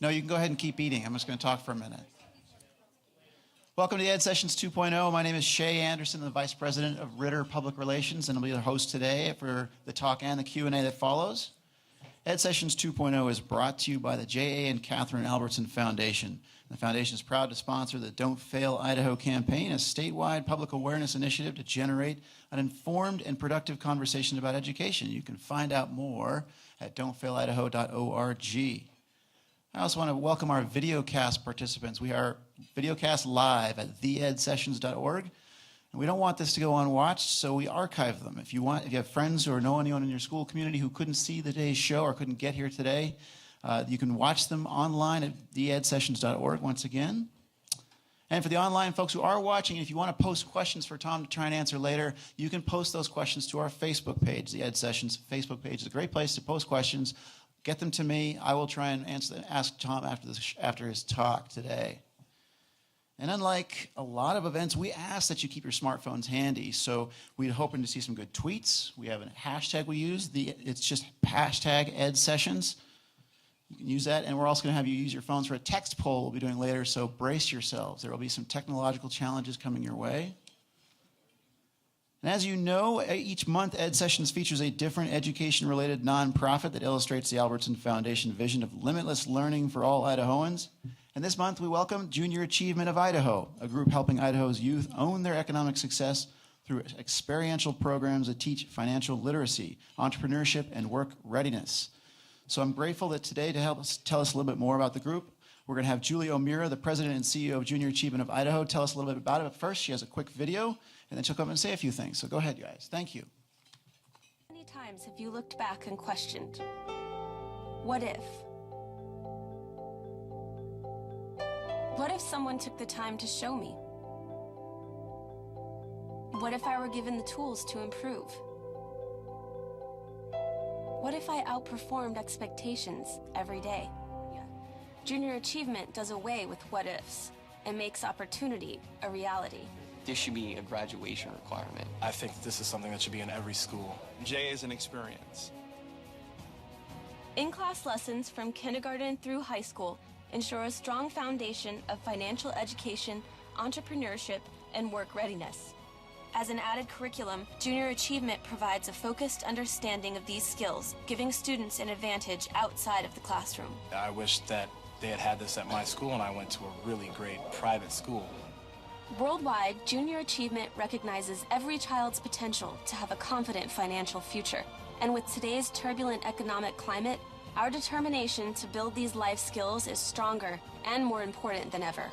No, you can go ahead and keep eating. I'm just going to talk for a minute. Welcome to Ed Sessions 2.0. My name is Shay Anderson, the Vice President of Ritter Public Relations, and I'll be the host today for the talk and the Q&A that follows. Ed Sessions 2.0 is brought to you by the J.A. and Catherine Albertson Foundation. The foundation is proud to sponsor the Don't Fail Idaho campaign, a statewide public awareness initiative to generate an informed and productive conversation about education. You can find out more at don'tfailidaho.org. I also want to welcome our videocast participants. We are videocast live at theedsessions.org. And we don't want this to go unwatched, so we archive them. If you have friends or know anyone in your school community who couldn't see today's show or couldn't get here today, you can watch them online at theedsessions.org once again. And for the online folks who are watching, if you want to post questions for Tom to try and answer later, you can post those questions to our Facebook page. The Ed Sessions Facebook page is a great place to post questions. Get them to me. I will try and ask Tom after his talk today. And unlike a lot of events, we ask that you keep your smartphones handy. So we're hoping to see some good tweets. We have a hashtag we use. It's just hashtag Ed Sessions. You can use that. And we're also going to have you use your phones for a text poll we'll be doing later. So brace yourselves. There will be some technological challenges coming your way. And as you know, each month Ed Sessions features a different education-related nonprofit that illustrates the Albertson Foundation vision of limitless learning for all Idahoans. And this month we welcome Junior Achievement of Idaho, a group helping Idaho's youth own their economic success through experiential programs that teach financial literacy, entrepreneurship, and work readiness. So I'm grateful that today to help us tell us a little bit more about the group, we're going to have Julie O'Meara, the President and CEO of Junior Achievement of Idaho, tell us a little bit about it. But first, she has a quick video, and then she'll come and say a few things. So go ahead, guys. Thank you. How many times have you looked back and questioned, what if? What if someone took the time to show me? What if I were given the tools to improve? What if I outperformed expectations every day? Junior Achievement does away with what ifs and makes opportunity a reality. This should be a graduation requirement. I think this is something that should be in every school. J is an experience. In-class lessons from kindergarten through high school ensure a strong foundation of financial education, entrepreneurship, and work readiness. As an added curriculum, Junior Achievement provides a focused understanding of these skills, giving students an advantage outside of the classroom. I wish that they had this at my school and I went to a really great private school. Worldwide, Junior Achievement recognizes every child's potential to have a confident financial future. And with today's turbulent economic climate, our determination to build these life skills is stronger and more important than ever.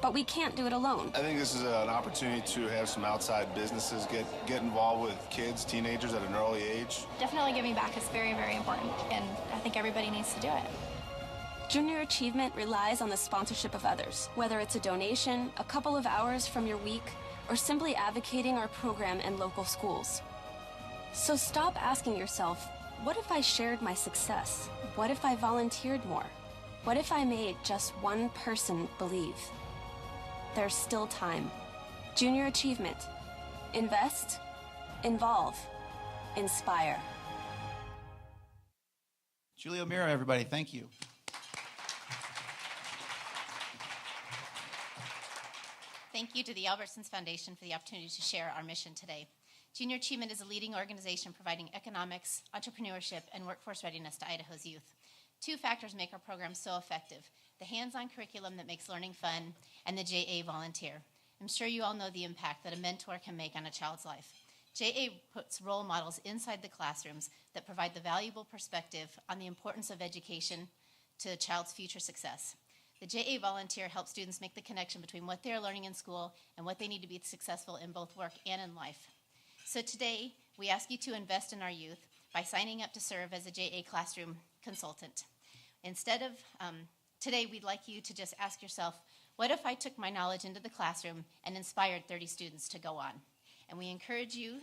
But we can't do it alone. I think this is an opportunity to have some outside businesses get involved with kids, teenagers at an early age. Definitely giving back is very, very important, and I think everybody needs to do it. Junior Achievement relies on the sponsorship of others, whether it's a donation, a couple of hours from your week, or simply advocating our program in local schools. So stop asking yourself, what if I shared my success? What if I volunteered more? What if I made just one person believe? There's still time. Junior Achievement. Invest, involve, inspire. Julie O'Meara, everybody, thank you. Thank you to the Albertsons Foundation for the opportunity to share our mission today. Junior Achievement is a leading organization providing economics, entrepreneurship, and workforce readiness to Idaho's youth. Two factors make our program so effective: the hands-on curriculum that makes learning fun, and the JA volunteer. I'm sure you all know the impact that a mentor can make on a child's life. JA puts role models inside the classrooms that provide the valuable perspective on the importance of education to a child's future success. The JA volunteer helps students make the connection between what they are learning in school and what they need to be successful in both work and in life. So today, we ask you to invest in our youth by signing up to serve as a JA classroom consultant. Instead of, today we'd like you to just ask yourself, what if I took my knowledge into the classroom and inspired 30 students to go on? And we encourage you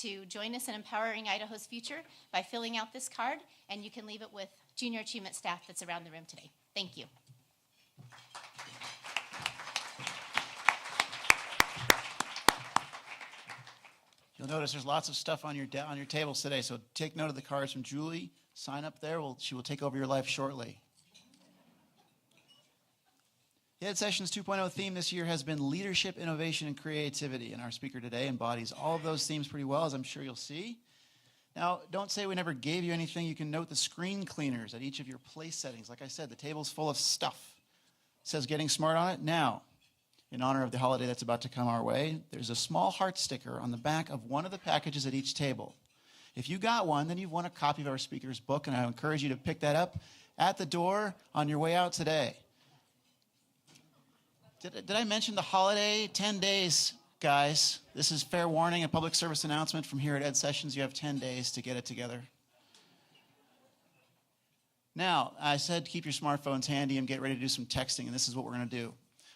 to join us in empowering Idaho's future by filling out this card, and you can leave it with Junior Achievement staff that's around the room today. Thank you. You'll notice there's lots of stuff on your tables today, so take note of the cards from Julie. Sign up there. She will take over your life shortly. The Ed Sessions 2.0 theme this year has been leadership, innovation, and creativity, and our speaker today embodies all of those themes pretty well, as I'm sure you'll see. Now, don't say we never gave you anything. You can note the screen cleaners at each of your place settings. Like I said, the table's full of stuff. It says Getting Smart on it. Now, in honor of the holiday that's about to come our way, there's a small heart sticker on the back of one of the packages at each table. If you got one, then you've won a copy of our speaker's book, and I encourage you to pick that up at the door on your way out today. Did I mention the holiday? 10 days, guys. This is fair warning, a public service announcement from here at Ed Sessions. You have 10 days to get it together. Now, I said keep your smartphones handy and get ready to do some texting, and this is what we're going to do.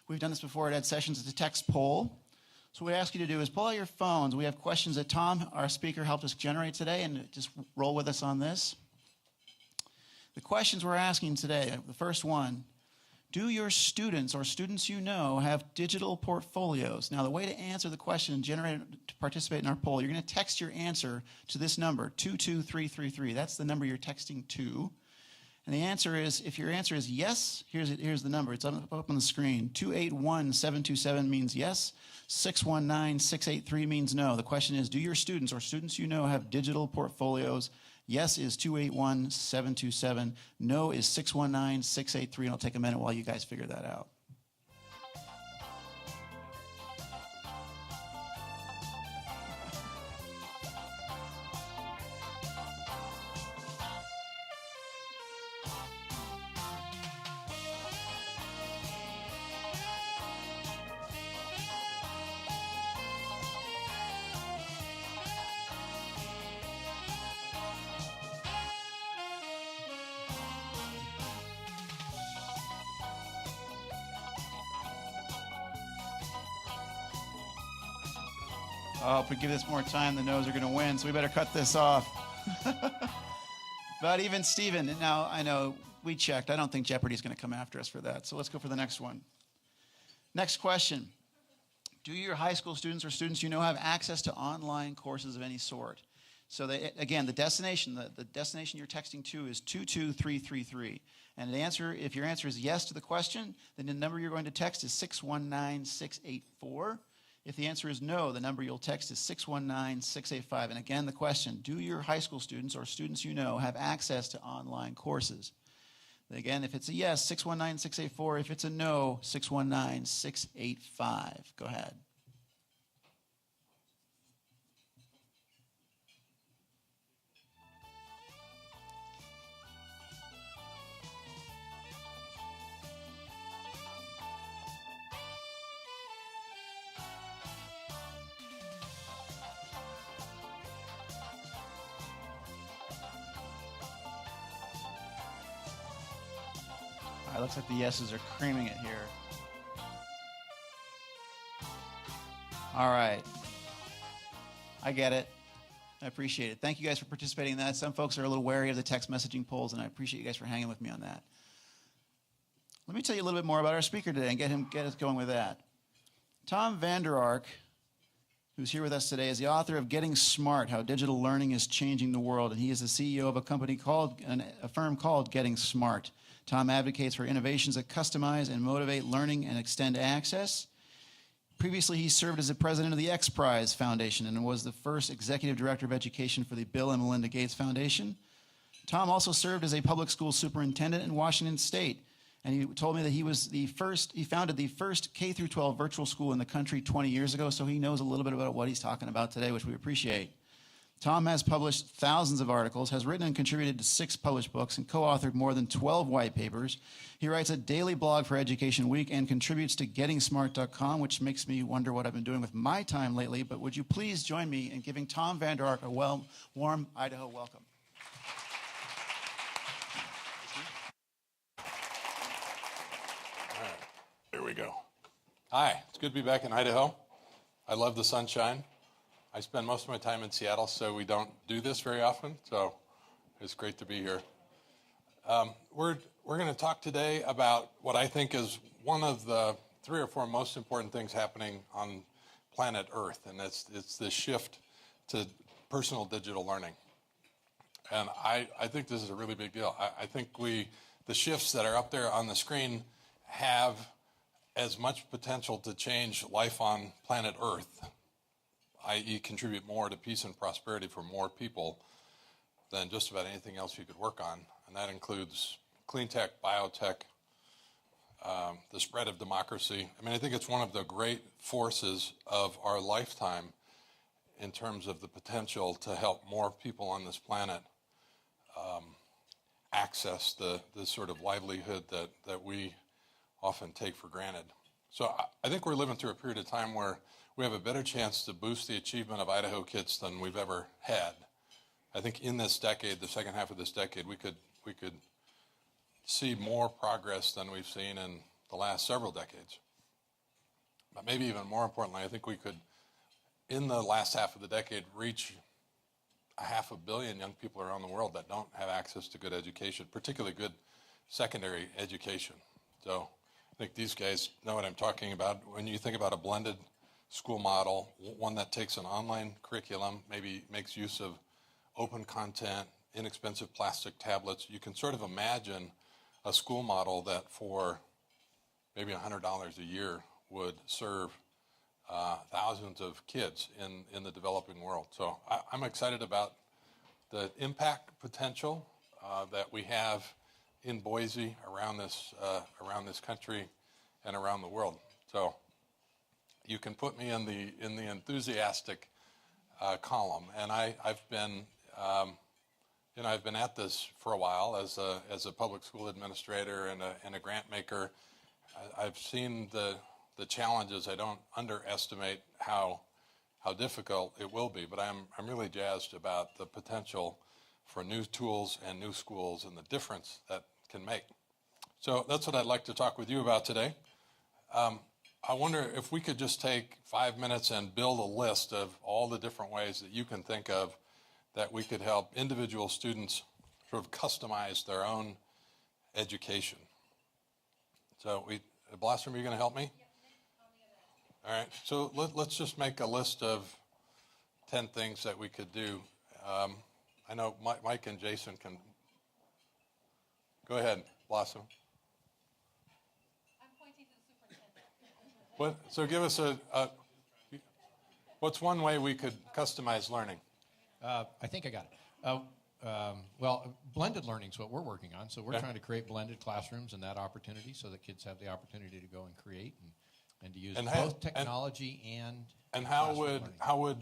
We've done this before at Ed Sessions. It's a text poll. So what we ask you to do is pull out your phones. We have questions that Tom, our speaker, helped us generate today, and just roll with us on this. The questions we're asking today, the first one, do your students or students you know have digital portfolios? Now, the way to answer the question and to participate in our poll, you're going to text your answer to this number, 22333. That's the number you're texting to. And the answer is, if your answer is yes, here's the number. It's up on the screen. 281727 means yes. 619683 means no. The question is, do your students or students you know have digital portfolios? Yes is 281727. No is 619683. And I'll take a minute while you guys figure that out. Oh, if we give this more time, the no's are going to win, so we better cut this off. But even Stephen, now I know we checked. I don't think Jeopardy's going to come after us for that, so let's go for the next one. Next question. Do your high school students or students you know have access to online courses of any sort? So again, the destination you're texting to is 22333. And if your answer is yes to the question, then the number you're going to text is 619684. If the answer is no, the number you'll text is 619685. And again, the question, do your high school students or students you know have access to online courses? Again, if it's a yes, 619684. If it's a no, 619685. Go ahead. All right, looks like the yeses are creaming it here. All right. I get it. I appreciate it. Thank you guys for participating in that. Some folks are a little wary of the text messaging polls, and I appreciate you guys for hanging with me on that. Let me tell you a little bit more about our speaker today and get us going with that. Tom Vander Ark, who's here with us today, is the author of Getting Smart, How Digital Learning is Changing the World, and he is the CEO of a firm called Getting Smart. Tom advocates for innovations that customize and motivate learning and extend access. Previously, he served as the president of the X Prize Foundation and was the first executive director of education for the Bill and Melinda Gates Foundation. Tom also served as a public school superintendent in Washington State, and he told me that he founded the first K-12 virtual school in the country 20 years ago, so he knows a little bit about what he's talking about today, which we appreciate. Tom has published thousands of articles, has written and contributed to 6 published books, and co-authored more than 12 white papers. He writes a daily blog for Education Week and contributes to GettingSmart.com, which makes me wonder what I've been doing with my time lately. But would you please join me in giving Tom Vander Ark a warm Idaho welcome. All right, here we go. Hi, it's good to be back in Idaho. I love the sunshine. I spend most of my time in Seattle, so we don't do this very often, so it's great to be here. We're going to talk today about what I think is one of the 3 or 4 most important things happening on planet Earth, and it's this shift to personal digital learning. And I think this is a really big deal. I think the shifts that are up there on the screen have as much potential to change life on planet Earth, i.e. contribute more to peace and prosperity for more people than just about anything else you could work on. And that includes clean tech, biotech, the spread of democracy. I mean, I think it's one of the great forces of our lifetime in terms of the potential to help more people on this planet access the sort of livelihood that we often take for granted. So I think we're living through a period of time where we have a better chance to boost the achievement of Idaho kids than we've ever had. I think in this decade, the second half of this decade, we could see more progress than we've seen in the last several decades. But maybe even more importantly, I think we could, in the last half of the decade, reach 500 million young people around the world that don't have access to good education, particularly good secondary education. So I think these guys know what I'm talking about. When you think about a blended school model, one that takes an online curriculum, maybe makes use of open content, inexpensive plastic tablets, you can sort of imagine a school model that for maybe $100 a year would serve thousands of kids in the developing world. So I'm excited about the impact potential that we have in Boise, around this country, and around the world. So you can put me in the enthusiastic column, and I've been at this for a while as a public school administrator and a grant maker. I've seen the challenges. I don't underestimate how difficult it will be, but I'm really jazzed about the potential for new tools and new schools and the difference that can make. So that's what I'd like to talk with you about today. I wonder if we could just take 5 minutes and build a list of all the different ways that you can think of that we could help individual students sort of customize their own education. So Blossom, are you going to help me? All right, so let's just make a list of 10 things that we could do. I know Mike and Jason can. Go ahead, Blossom. I'm pointing to the superintendent. So give us what's one way we could customize learning? I think I got it. Well, blended learning is what we're working on. So we're trying to create blended classrooms and that opportunity so that kids have the opportunity to go and create and to use both technology and how would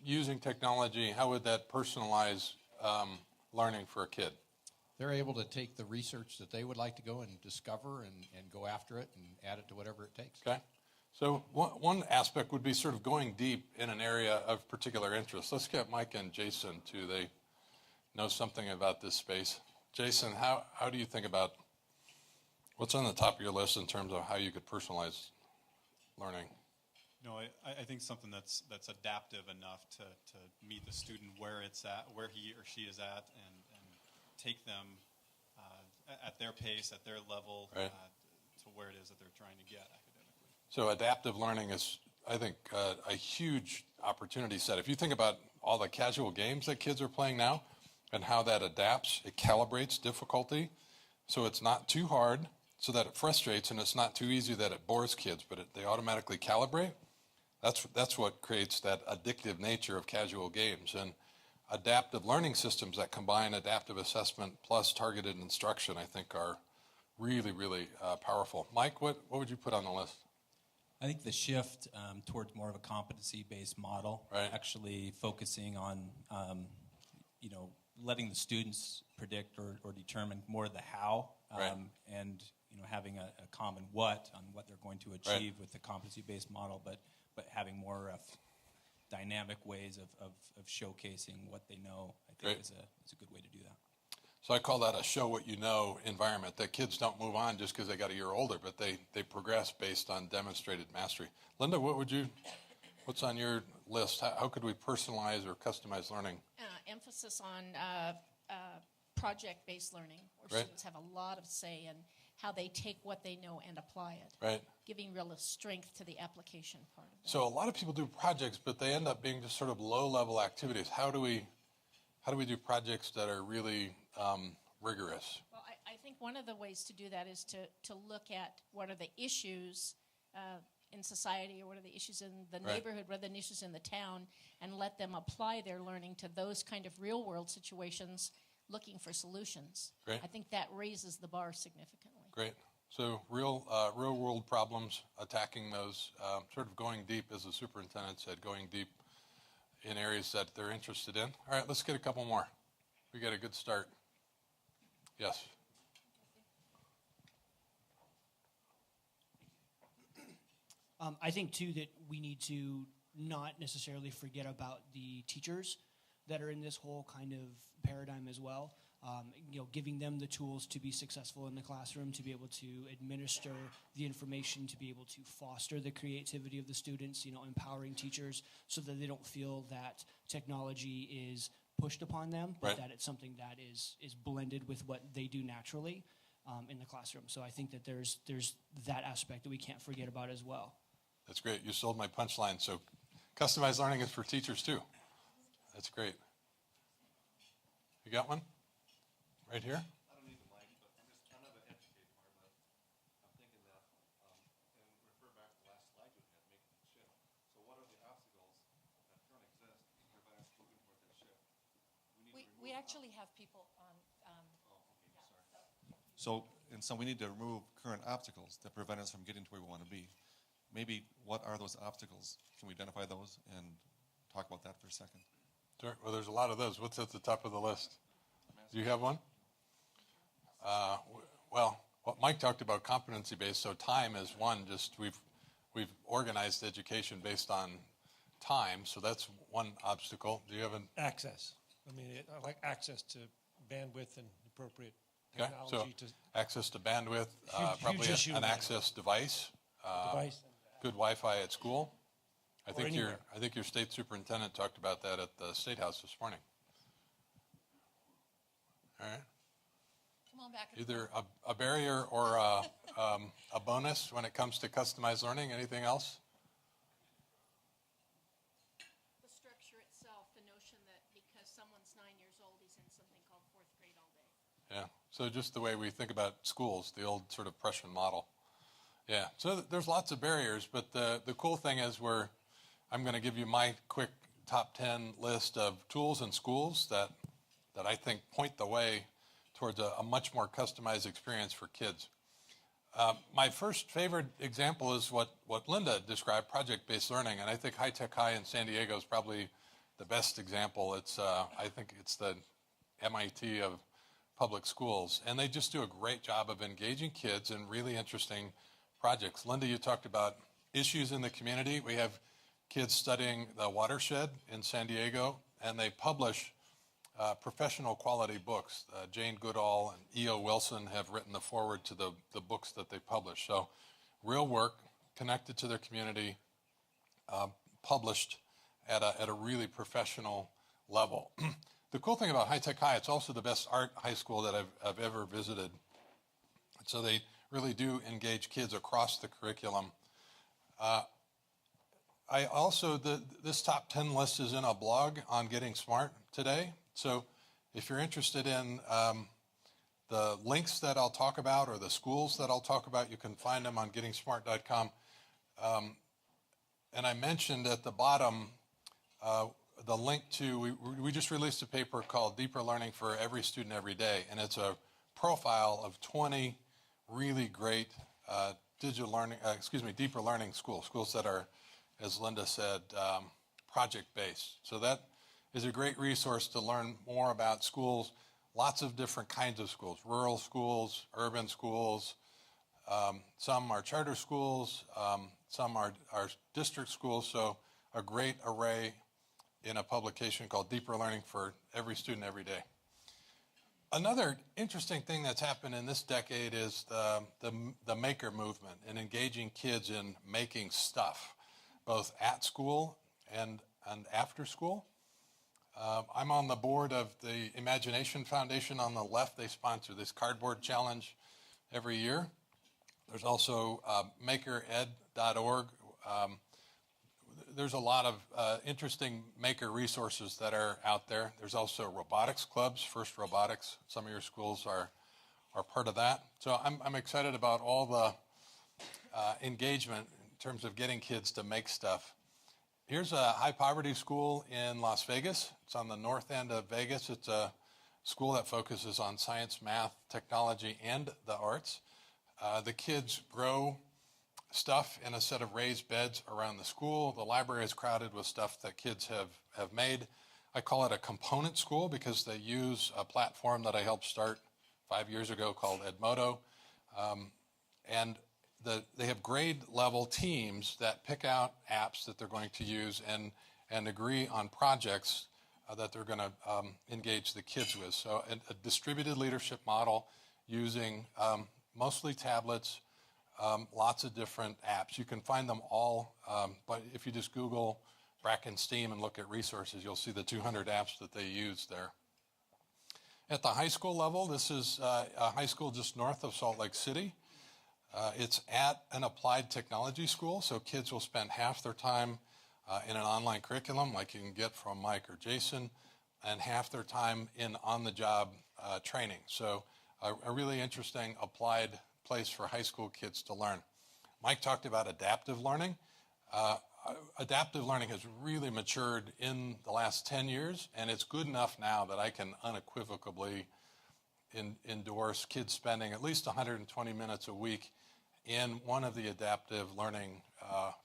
using technology, how would that personalize learning for a kid? They're able to take the research that they would like to go and discover and go after it and add it to whatever it takes. Okay. So one aspect would be sort of going deep in an area of particular interest. Let's get Mike and Jason too. They know something about this space. Jason, how do you think about what's on the top of your list in terms of how you could personalize learning? No, I think something that's adaptive enough to meet the student where it's at, where he or she is at, and take them at their pace, at their level, right, to where it is that they're trying to get academically. So adaptive learning is, I think, a huge opportunity set. If you think about all the casual games that kids are playing now and how that adapts, it calibrates difficulty so it's not too hard so that it frustrates, and it's not too easy that it bores kids, but they automatically calibrate. That's what creates that addictive nature of casual games. And adaptive learning systems that combine adaptive assessment plus targeted instruction, I think, are really, really powerful. Mike, what would you put on the list? I think the shift towards more of a competency-based model, right, actually focusing on, letting the students predict or determine more of the how, right, and having a common what on what they're going to achieve, right, with the competency-based model, but having more dynamic ways of showcasing what they know, I think is a good way to do that. So I call that a show what you know environment, that kids don't move on just because they got a year older, but they progress based on demonstrated mastery. Linda, what's on your list? How could we personalize or customize learning? Emphasis on project-based learning, where right, students have a lot of say in how they take what they know and apply it, right, giving real strength to the application part of it. So a lot of people do projects, but they end up being just sort of low-level activities. How do we do projects that are really rigorous? Well, I think one of the ways to do that is to look at what are the issues in society, or what are the issues in the neighborhood, what are the issues in the town, and let them apply their learning to those kind of real-world situations, looking for solutions. Great. I think that raises the bar significantly. Great. So real-world problems, attacking those, sort of going deep, as the superintendent said, going deep in areas that they're interested in. All right, let's get a couple more. We got a good start. Yes. I think, too, that we need to not necessarily forget about the teachers that are in this whole kind of paradigm as well. Giving them the tools to be successful in the classroom, to be able to administer the information, to be able to foster the creativity of the students, empowering teachers so that they don't feel that technology is pushed upon them, but that it's something that is blended with what they do naturally in the classroom. So I think that there's that aspect that we can't forget about as well. That's great. You sold my punchline. So customized learning is for teachers too. That's great. You got one? Right here? I don't need the mic, but I'm not an educator, but I'm thinking that, and refer back to the last slide you had, making the shift. So what are the obstacles that currently exist to prevent us moving toward that shift? We actually have people on. So we need to remove current obstacles that prevent us from getting to where we want to be. Maybe what are those obstacles? Can we identify those and talk about that for a second? Sure. Well, there's a lot of those. What's at the top of the list? Do you have one? Well, what Mike talked about, competency-based. So time is one. Just we've organized education based on time. So that's one obstacle. Do you have an access? I mean, I like access to bandwidth and appropriate technology. Okay. So access to bandwidth, probably an access device. Good Wi-Fi at school. I think your state superintendent talked about that at the State House this morning. All right. Come on back. Either a barrier or a bonus when it comes to customized learning. Anything else? The structure itself, the notion that because someone's 9 years old, he's in something called fourth grade all day. Yeah. So just the way we think about schools, the old sort of Prussian model. Yeah. So there's lots of barriers, but the cool thing is I'm going to give you my quick top 10 list of tools in schools that I think point the way towards a much more customized experience for kids. My first favorite example is what Linda described, project-based learning, and I think High Tech High in San Diego is probably the best example. I think it's the MIT of public schools, and they just do a great job of engaging kids in really interesting projects. Linda, you talked about issues in the community. We have kids studying the watershed in San Diego, and they publish professional quality books. Jane Goodall and E.O. Wilson have written the foreword to the books that they publish. So real work connected to their community, published at a really professional level. The cool thing about High Tech High, it's also the best art high school that I've ever visited. So they really do engage kids across the curriculum. I also, this top 10 list is in a blog on Getting Smart today. So if you're interested in the links that I'll talk about or the schools that I'll talk about, you can find them on gettingsmart.com. And I mentioned at the bottom the link to, we just released a paper called Deeper Learning for Every Student Every Day, and it's a profile of 20 really great deeper learning schools that are, as Linda said, project-based. So that is a great resource to learn more about schools, lots of different kinds of schools, rural schools, urban schools. Some are charter schools, some are district schools, so a great array in a publication called Deeper Learning for Every Student Every Day. Another interesting thing that's happened in this decade is the maker movement and engaging kids in making stuff, both at school and after school. I'm on the board of the Imagination Foundation. On the left, they sponsor this cardboard challenge every year. There's also makered.org. There's a lot of interesting maker resources that are out there. There's also robotics clubs, First Robotics. Some of your schools are are part of that. So I'm excited about all the engagement in terms of getting kids to make stuff. Here's a high poverty school in Las Vegas. It's on the north end of Vegas. It's a school that focuses on science, math, technology, and the arts. The kids grow stuff in a set of raised beds around the school. The library is crowded with stuff that kids have made. I call it a component school because they use a platform that I helped start 5 years ago called Edmodo. And they have grade level teams that pick out apps that they're going to use and agree on projects that they're going to engage the kids with. So a distributed leadership model using mostly tablets, lots of different apps. You can find them all, but if you just Google Bracken STEAM and look at resources, you'll see the 200 apps that they use there. At the high school level, this is a high school just north of Salt Lake City. It's at an applied technology school, so kids will spend half their time in an online curriculum like you can get from Mike or Jason, and half their time in on-the-job training. So a really interesting applied place for high school kids to learn. Mike talked about adaptive learning. Adaptive learning has really matured in the last 10 years, and it's good enough now that I can unequivocally endorse kids spending at least 120 minutes a week in one of the adaptive learning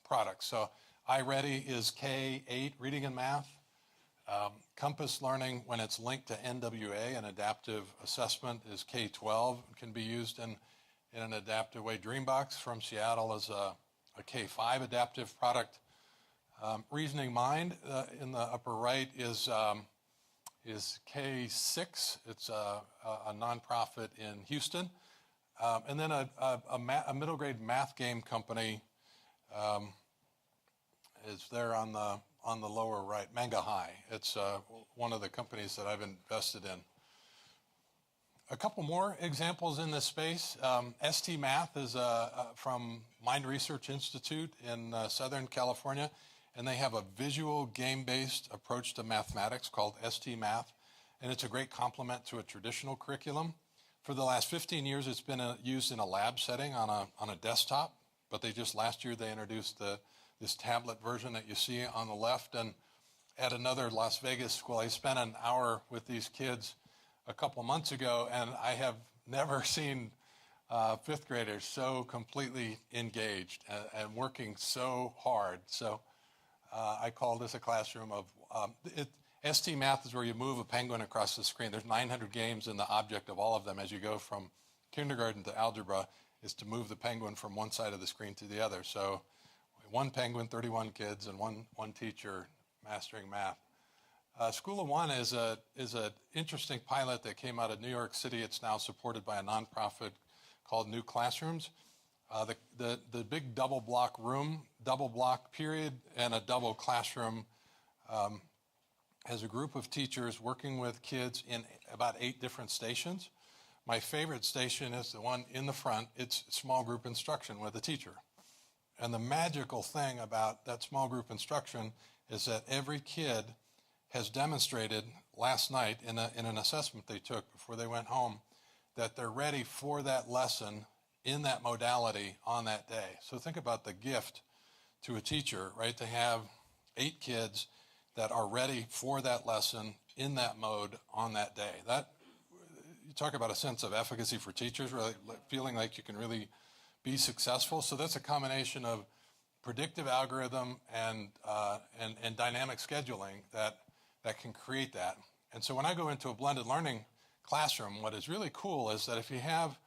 products. So iReady is K-8, reading and math. Compass Learning, when it's linked to NWA, an adaptive assessment, is K-12, can be used in an adaptive way. Dreambox from Seattle is a K-5 adaptive product. Reasoning Mind in the upper right is K-6. It's a nonprofit in Houston. And then a middle grade math game company is there on the lower right, Manga High. It's one of the companies that I've invested in. A couple more examples in this space. ST Math is from Mind Research Institute in Southern California, and they have a visual game-based approach to mathematics called ST Math, and it's a great complement to a traditional curriculum. For the last 15 years, it's been used in a lab setting on a desktop, but last year they introduced this tablet version that you see on the left. And at another Las Vegas school, I spent an hour with these kids a couple months ago, and I have never seen fifth graders so completely engaged and working so hard. So I call this a classroom of ST Math is where you move a penguin across the screen. There's 900 games, and the object of all of them as you go from kindergarten to algebra is to move the penguin from one side of the screen to the other. So one penguin, 31 kids, and one teacher mastering math. School of One is an interesting pilot that came out of New York City. It's now supported by a nonprofit called New Classrooms. The big double block room, double block period, and a double classroom has a group of teachers working with kids in about 8 different stations. My favorite station is the one in the front. It's small group instruction with a teacher. And the magical thing about that small group instruction is that every kid has demonstrated last night in an assessment they took before they went home that they're ready for that lesson in that modality on that day. So think about the gift to a teacher, right, to have 8 kids that are ready for that lesson in that mode on that day. That, you talk about a sense of efficacy for teachers, really feeling like you can really be successful. So that's a combination of predictive algorithm and dynamic scheduling that can create that. And so when I go into a blended learning classroom, what is really cool is that if you have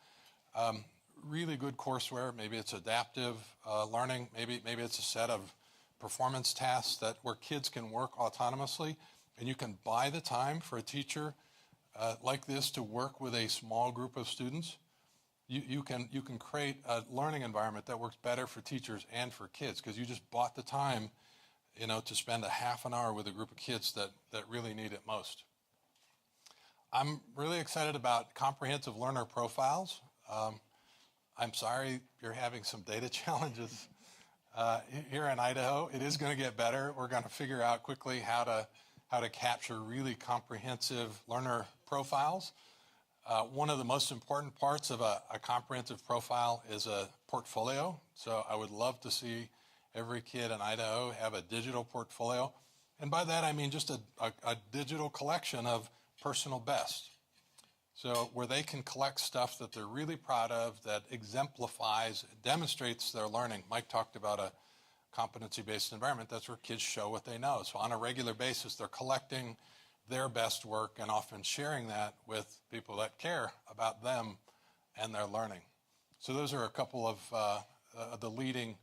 really good courseware, maybe it's adaptive learning, maybe it's a set of performance tasks where kids can work autonomously, and you can buy the time for a teacher like this to work with a small group of students. You can create a learning environment that works better for teachers and for kids because you just bought the time, to spend a half an hour with a group of kids that really need it most. I'm really excited about comprehensive learner profiles. I'm sorry you're having some data challenges here in Idaho. It is going to get better. We're going to figure out quickly how to capture really comprehensive learner profiles. One of the most important parts of a comprehensive profile is a portfolio. So I would love to see every kid in Idaho have a digital portfolio. And by that, I mean just a digital collection of personal best. So where they can collect stuff that they're really proud of, that exemplifies, demonstrates their learning. Mike talked about a competency-based environment. That's where kids show what they know. So on a regular basis, they're collecting their best work and often sharing that with people that care about them and their learning. So those are a couple of the leading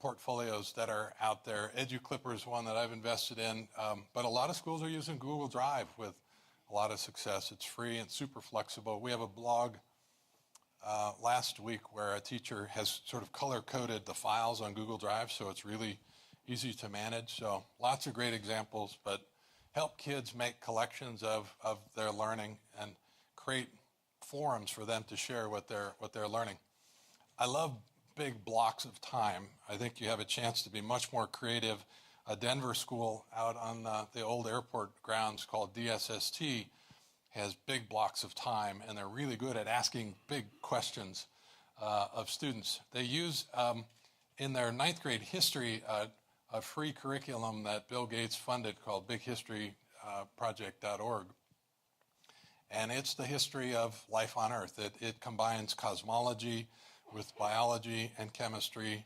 portfolios that are out there. EduClipper is one that I've invested in, but a lot of schools are using Google Drive with a lot of success. It's free and super flexible. We have a blog last week where a teacher has sort of color-coded the files on Google Drive, so it's really easy to manage. So lots of great examples, but help kids make collections of their learning and create forums for them to share what they're learning. I love big blocks of time. I think you have a chance to be much more creative. A Denver school out on the old airport grounds called DSST has big blocks of time, and they're really good at asking big questions of students. They use, in their 9th grade history, a free curriculum that Bill Gates funded called BigHistoryProject.org. And it's the history of life on Earth. It combines cosmology with biology and chemistry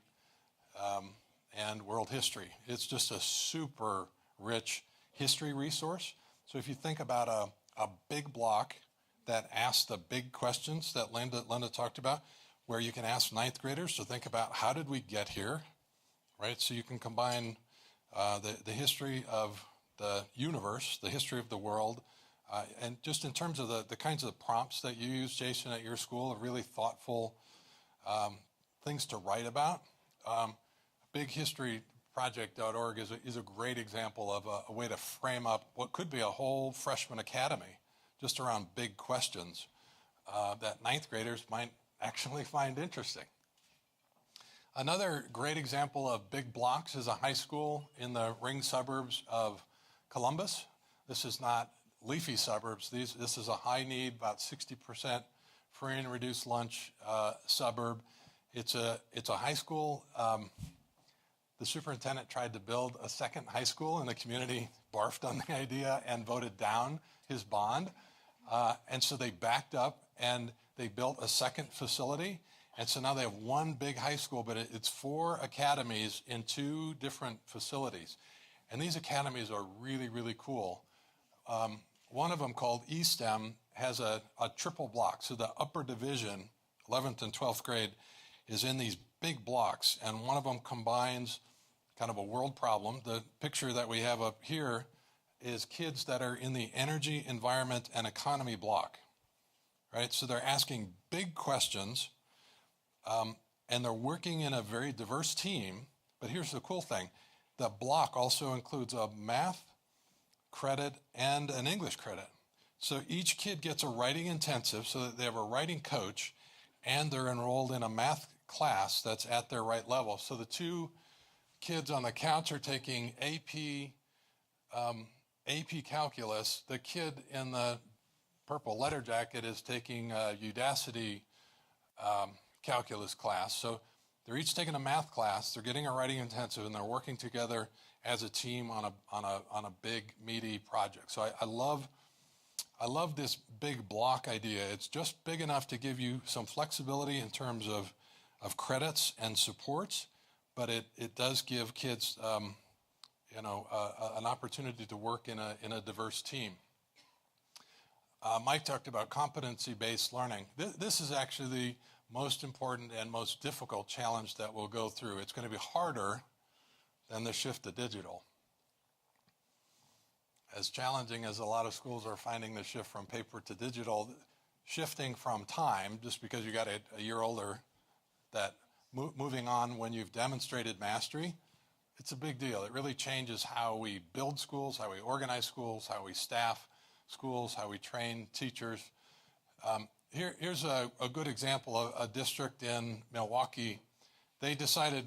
and world history. It's just a super rich history resource. So if you think about a big block that asks the big questions that Linda talked about, where you can ask 9th graders to think about how did we get here, right? So you can combine the history of the universe, the history of the world, and just in terms of the kinds of prompts that you use, Jason, at your school, are really thoughtful things to write about. BigHistoryProject.org is a great example of a way to frame up what could be a whole freshman academy just around big questions that 9th graders might actually find interesting. Another great example of big blocks is a high school in the ring suburbs of Columbus. This is not leafy suburbs. This is a high need, about 60% free and reduced lunch suburb. It's a high school. The superintendent tried to build a second high school, and the community barfed on the idea and voted down his bond. And so they backed up and they built a second facility. And so now they have one big high school, but it's 4 academies in 2 different facilities. And these academies are really, really cool. One of them, called eSTEM, has a triple block. So the upper division, 11th and 12th grade, is in these big blocks. And one of them combines kind of a world problem. The picture that we have up here is kids that are in the energy, environment, and economy block, right? So they're asking big questions, and they're working in a very diverse team. But here's the cool thing. The block also includes a math credit and an English credit. So each kid gets a writing intensive, so that they have a writing coach, and they're enrolled in a math class that's at their right level. So the 2 kids on the couch are taking AP calculus. The kid in the purple letter jacket is taking a Udacity calculus class. So they're each taking a math class, they're getting a writing intensive, and they're working together as a team on a big, meaty project. So I love this big block idea. It's just big enough to give you some flexibility in terms of credits and supports, but it does give kids an opportunity to work in a diverse team. Mike talked about competency-based learning. This is actually the most important and most difficult challenge that we'll go through. It's going to be harder than the shift to digital. As challenging as a lot of schools are finding the shift from paper to digital, shifting from time, just because you got a year older, that moving on when you've demonstrated mastery, it's a big deal. It really changes how we build schools, how we organize schools, how we staff schools, how we train teachers. Here's a good example of a district in Milwaukee. They decided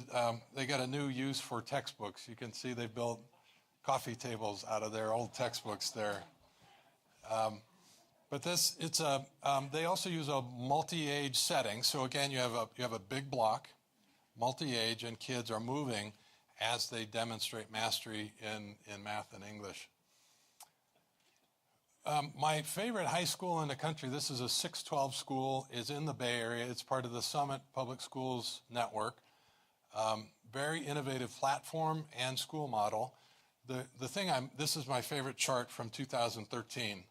they got a new use for textbooks. You can see they built coffee tables out of their old textbooks there. But they also use a multi-age setting. So again, you have a big block, multi-age, and kids are moving as they demonstrate mastery in math and English. My favorite high school in the country, this is a 612 school, is in the Bay Area. It's part of the Summit Public Schools Network. Very innovative platform and school model. This is my favorite chart from 2013.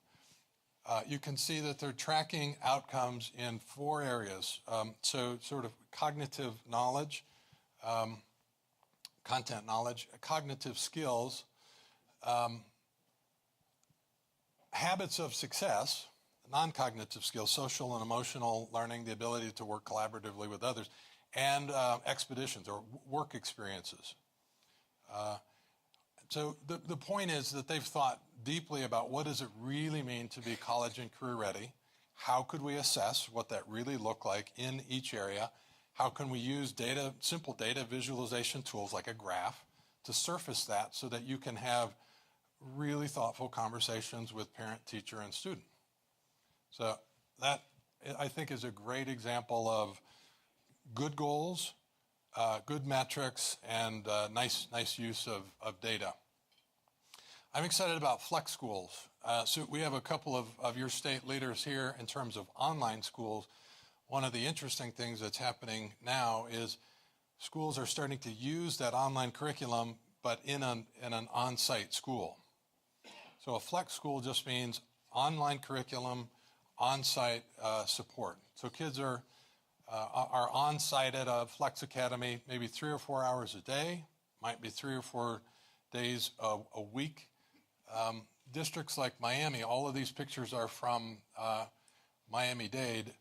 You can see that they're tracking outcomes in 4 areas. So sort of cognitive knowledge, content knowledge, cognitive skills, habits of success, non-cognitive skills, social and emotional learning, the ability to work collaboratively with others, and expeditions or work experiences. So the point is that they've thought deeply about what does it really mean to be college and career ready? How could we assess what that really looked like in each area? How can we use simple data visualization tools like a graph to surface that so that you can have really thoughtful conversations with parent, teacher, and student? So that, I think, is a great example of good goals, good metrics, and nice use of data. I'm excited about flex schools. So we have a couple of your state leaders here in terms of online schools. One of the interesting things that's happening now is schools are starting to use that online curriculum, but in an on-site school. So a flex school just means online curriculum, on-site support. So kids are on-site at a flex academy maybe 3 or 4 hours a day, might be 3 or 4 days a week. Districts like Miami, all of these pictures are from Miami-Dade.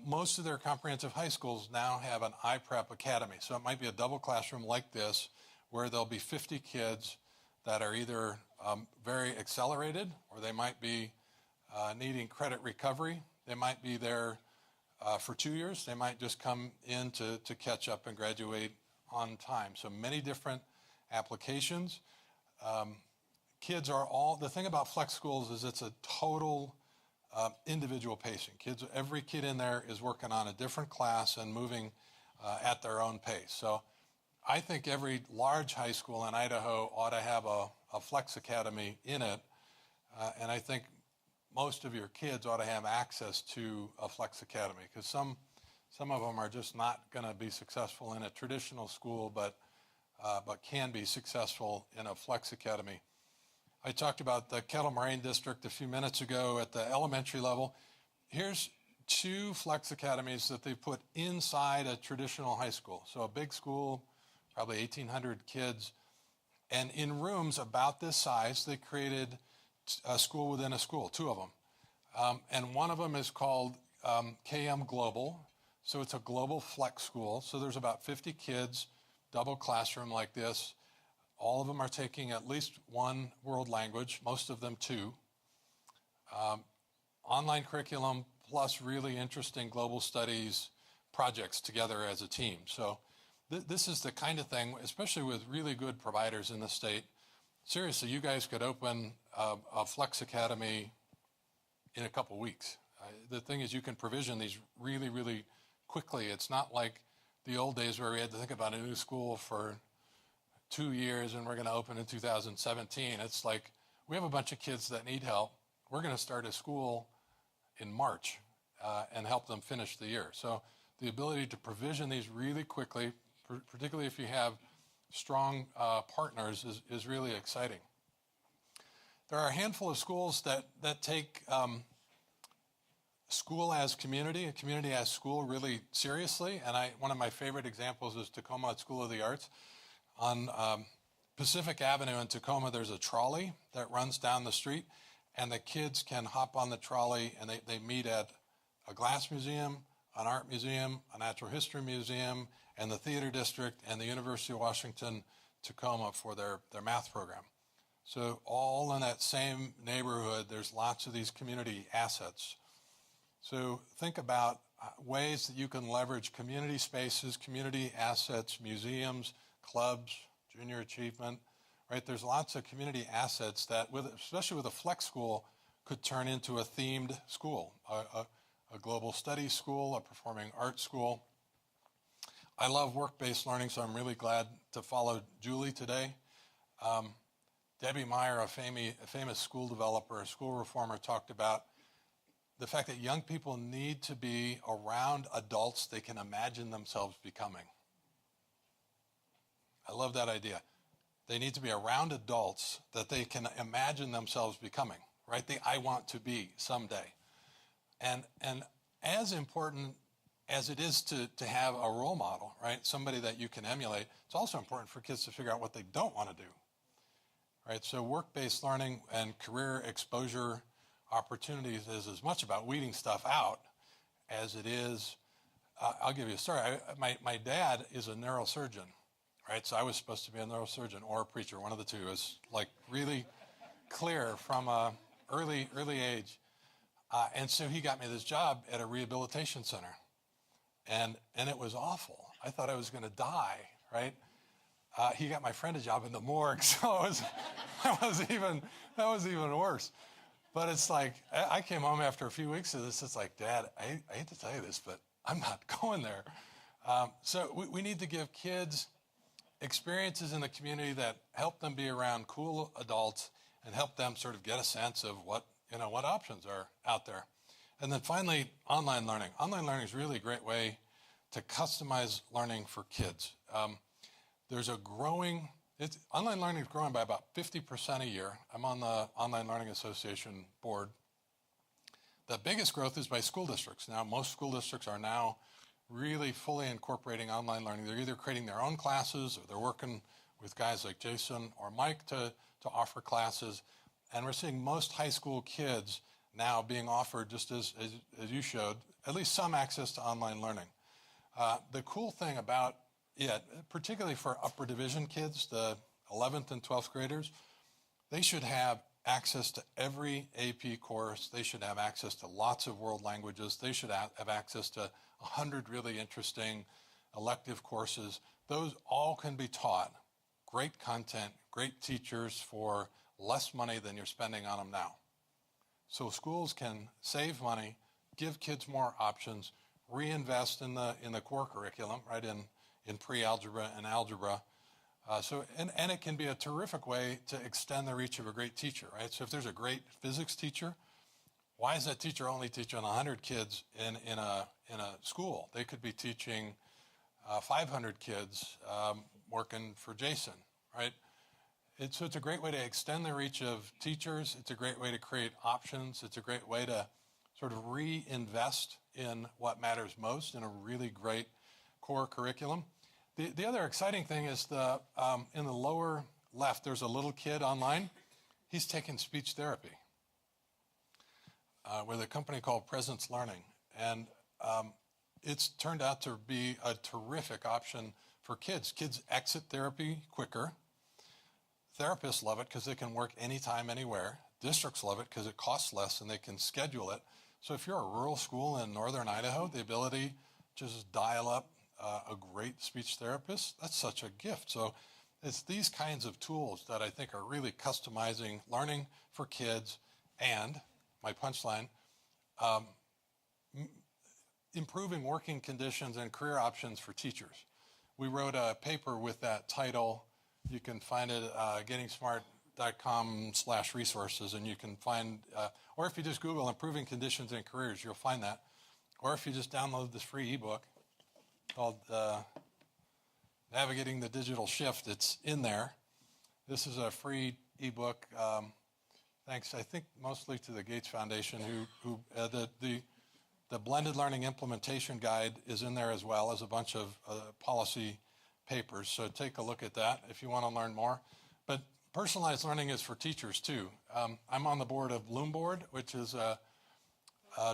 Most of their comprehensive high schools now have an iPrep academy. So it might be a double classroom like this where there'll be 50 kids that are either very accelerated or they might be needing credit recovery. They might be there for 2 years. They might just come in to catch up and graduate on time. So many different applications. Kids are the thing about flex schools is it's a total individual pacing. Every kid in there is working on a different class and moving at their own pace. So I think every large high school in Idaho ought to have a flex academy in it. And I think most of your kids ought to have access to a flex academy because some of them are just not going to be successful in a traditional school, but can be successful in a flex academy. I talked about the Kettle Moraine District a few minutes ago at the elementary level. Here's 2 flex academies that they put inside a traditional high school. So a big school, probably 1,800 kids. And in rooms about this size, they created a school within a school, 2 of them. And one of them is called KM Global. So it's a global flex school. So there's about 50 kids, double classroom like this. All of them are taking at least 1 world language, most of them 2. Online curriculum plus really interesting global studies projects together as a team. So this is the kind of thing, especially with really good providers in the state. Seriously, you guys could open a Flex Academy in a couple weeks. The thing is you can provision these really, really quickly. It's not like the old days where we had to think about a new school for 2 years and we're going to open in 2017. It's like we have a bunch of kids that need help. We're going to start a school in March and help them finish the year. So the ability to provision these really quickly, particularly if you have strong partners, is really exciting. There are a handful of schools that take school as community, a community as school really seriously. And one of my favorite examples is Tacoma School of the Arts. On Pacific Avenue in Tacoma, there's a trolley that runs down the street, and the kids can hop on the trolley, and they meet at a glass museum, an art museum, a natural history museum, and the theater district, and the University of Washington Tacoma for their math program. So all in that same neighborhood, there's lots of these community assets. So think about ways that you can leverage community spaces, community assets, museums, clubs, junior achievement, right? There's lots of community assets that, especially with a flex school, could turn into a themed school, a global studies school, a performing arts school. I love work-based learning, so I'm really glad to follow Julie today. Debbie Meyer, a famous school developer, a school reformer, talked about the fact that young people need to be around adults they can imagine themselves becoming. I love that idea. They need to be around adults that they can imagine themselves becoming, right? The I want to be someday. And as important as it is to have a role model, right? Somebody that you can emulate, it's also important for kids to figure out what they don't want to do, right? So work-based learning and career exposure opportunities is as much about weeding stuff out as it is, I'll give you a story. My dad is a neurosurgeon, right? So I was supposed to be a neurosurgeon or a preacher, one of the two. It was like really clear from an early age. And so he got me this job at a rehabilitation center. And it was awful. I thought I was going to die, right? He got my friend a job in the morgue, so that was even worse. But it's like, I came home after a few weeks of this. It's like, Dad, I hate to tell you this, but I'm not going there. So we need to give kids experiences in the community that help them be around cool adults and help them sort of get a sense of what options are out there. And then finally, online learning. Online learning is really a great way to customize learning for kids. Online learning is growing by about 50% a year. I'm on the Online Learning Association board. The biggest growth is by school districts. Now, most school districts are now really fully incorporating online learning. They're either creating their own classes or they're working with guys like Jason or Mike to offer classes. And we're seeing most high school kids now being offered, just as you showed, at least some access to online learning. The cool thing about it, particularly for upper division kids, the 11th and 12th graders, they should have access to every AP course. They should have access to lots of world languages. They should have access to 100 really interesting elective courses. Those all can be taught. Great content, great teachers for less money than you're spending on them now. So schools can save money, give kids more options, reinvest in the core curriculum, right, in pre-algebra and algebra. And it can be a terrific way to extend the reach of a great teacher, right? So if there's a great physics teacher, why is that teacher only teaching 100 kids in a school? They could be teaching 500 kids working for Jason, right? So it's a great way to extend the reach of teachers. It's a great way to create options. It's a great way to sort of reinvest in what matters most in a really great core curriculum. The other exciting thing is in the lower left, there's a little kid online. He's taking speech therapy with a company called Presence Learning. And it's turned out to be a terrific option for kids. Kids exit therapy quicker. Therapists love it because they can work anytime, anywhere. Districts love it because it costs less and they can schedule it. So if you're a rural school in northern Idaho, the ability to just dial up a great speech therapist, that's such a gift. So it's these kinds of tools that I think are really customizing learning for kids and, my punchline, improving working conditions and career options for teachers. We wrote a paper with that title. You can find it gettingsmart.com/resources, and you can find, or if you just Google improving conditions and careers, you'll find that. Or if you just download this free ebook called Navigating the Digital Shift, it's in there. This is a free ebook, thanks, I think, mostly to the Gates Foundation, who the Blended Learning Implementation Guide is in there as well as a bunch of policy papers. So take a look at that if you want to learn more. But personalized learning is for teachers too. I'm on the board of Bloomboard, which is a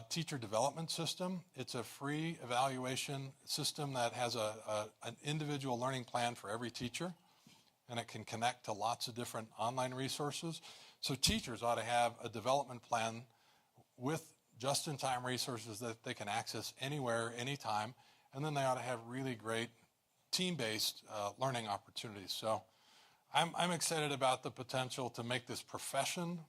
teacher development system. It's a free evaluation system that has an individual learning plan for every teacher, and it can connect to lots of different online resources. So teachers ought to have a development plan with just-in-time resources that they can access anywhere, anytime, and then they ought to have really great team-based learning opportunities. So I'm excited about the potential to make this profession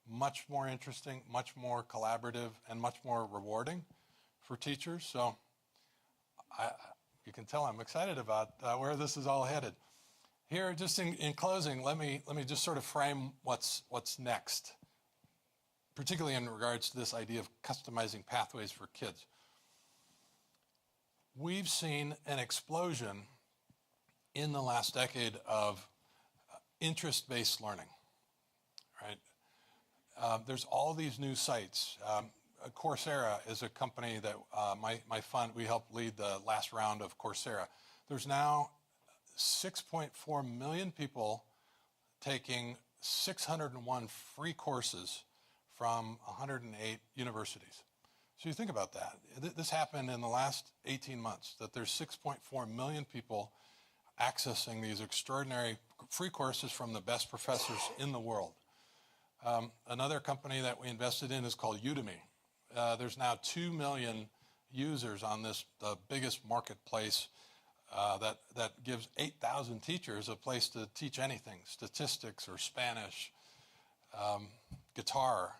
much more interesting, much more collaborative, and much more rewarding for teachers. So you can tell I'm excited about where this is all headed. Here, just in closing, let me just sort of frame what's next, particularly in regards to this idea of customizing pathways for kids. We've seen an explosion in the last decade of interest-based learning, right? There's all these new sites. Coursera is a company that my fund, we helped lead the last round of Coursera. There's now 6.4 million people taking 601 free courses from 108 universities. So you think about that. This happened in the last 18 months, that there's 6.4 million people accessing these extraordinary free courses from the best professors in the world. Another company that we invested in is called Udemy. There's now 2 million users on this, the biggest marketplace that gives 8,000 teachers a place to teach anything, statistics or Spanish, guitar.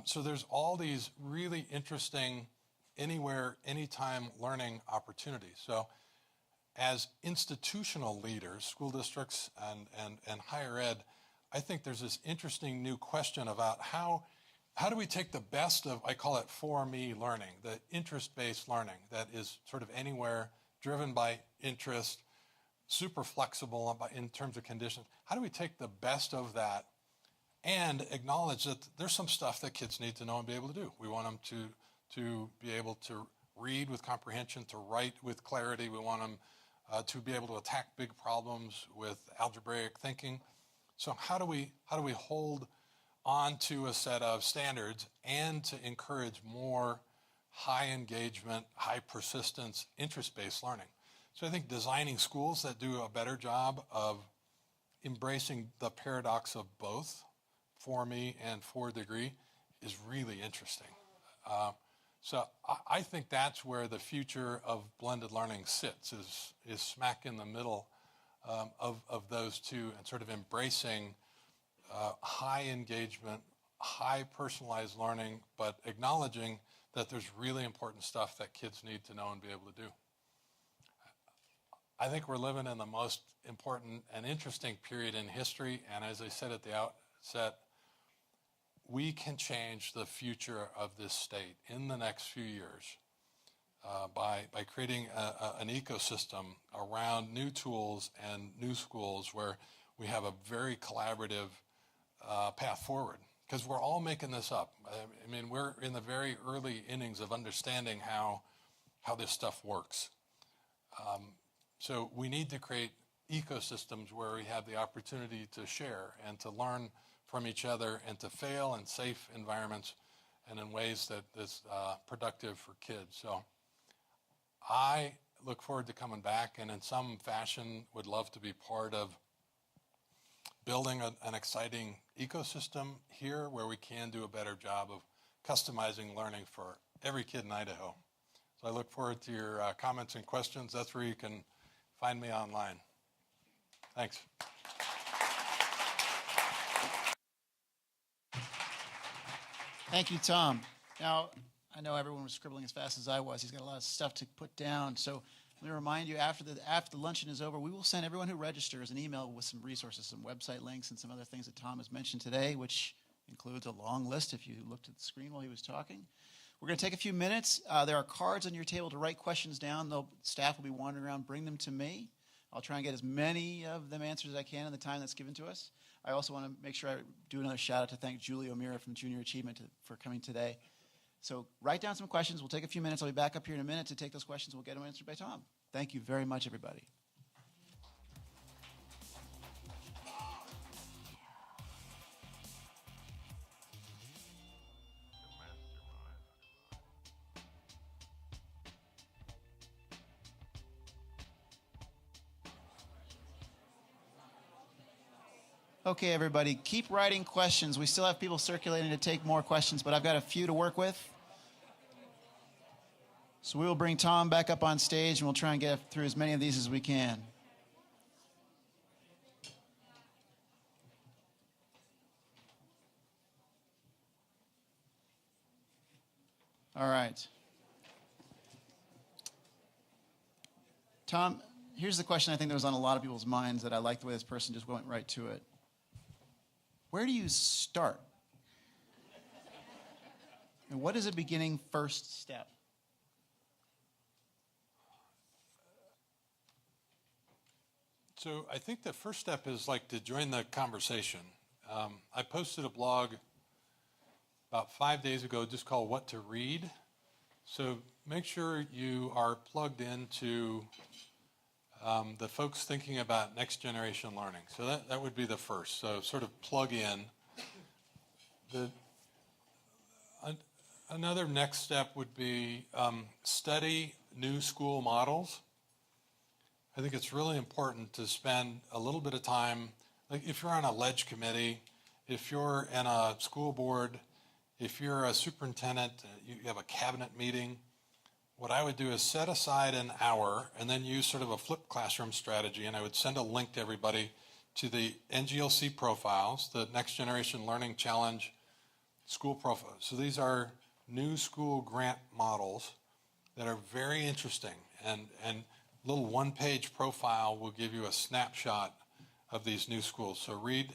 So there's all these really interesting anywhere, anytime learning opportunities. So as institutional leaders, school districts and higher ed, I think there's this interesting new question about how do we take the best of, I call it for me learning, the interest-based learning that is sort of anywhere, driven by interest, super flexible in terms of conditions. How do we take the best of that and acknowledge that there's some stuff that kids need to know and be able to do? We want them to be able to read with comprehension, to write with clarity. We want them to be able to attack big problems with algebraic thinking. So how do we hold on to a set of standards and to encourage more high engagement, high persistence, interest-based learning? So I think designing schools that do a better job of embracing the paradox of both, for me and for degree, is really interesting. So I think that's where the future of blended learning sits, is smack in the middle of those two, and sort of embracing high engagement, high personalized learning, but acknowledging that there's really important stuff that kids need to know and be able to do. I think we're living in the most important and interesting period in history, and as I said at the outset, we can change the future of this state in the next few years by creating an ecosystem around new tools and new schools where we have a very collaborative path forward. Because we're all making this up. I mean, we're in the very early innings of understanding how this stuff works. So we need to create ecosystems where we have the opportunity to share and to learn from each other and to fail in safe environments and in ways that is productive for kids. So I look forward to coming back, and in some fashion would love to be part of building an exciting ecosystem here where we can do a better job of customizing learning for every kid in Idaho. So I look forward to your comments and questions. That's where you can find me online. Thanks. Thank you, Tom. Now, I know everyone was scribbling as fast as I was. He's got a lot of stuff to put down. So let me remind you, after the luncheon is over, we will send everyone who registers an email with some resources, some website links, and some other things that Tom has mentioned today, which includes a long list if you looked at the screen while he was talking. We're going to take a few minutes. There are cards on your table to write questions down. Staff will be wandering around. Bring them to me. I'll try and get as many of them answered as I can in the time that's given to us. I also want to make sure I do another shout out to thank Julie O'Meara from Junior Achievement for coming today. So write down some questions. We'll take a few minutes. I'll be back up here in a minute to take those questions. We'll get them answered by Tom. Thank you very much, everybody. Okay, everybody, keep writing questions. We still have people circulating to take more questions, but I've got a few to work with. So we will bring Tom back up on stage, and we'll try and get through as many of these as we can. Tom, here's the question I think that was on a lot of people's minds that I like the way this person just went right to it. Where do you start? And what is a beginning first step? So I think the first step is like to join the conversation. I posted a blog about 5 days ago just called What to Read. So make sure you are plugged into the folks thinking about next generation learning. So that would be the first. So sort of plug in. Another next step would be study new school models. I think it's really important to spend a little bit of time, like if you're on a ledge committee, if you're in a school board, if you're a superintendent, you have a cabinet meeting, what I would do is set aside an hour and then use sort of a flipped classroom strategy, and I would send a link to everybody to the NGLC profiles, the Next Generation Learning Challenge school profiles. So these are new school grant models that are very interesting, and little one-page profile will give you a snapshot of these new schools. So read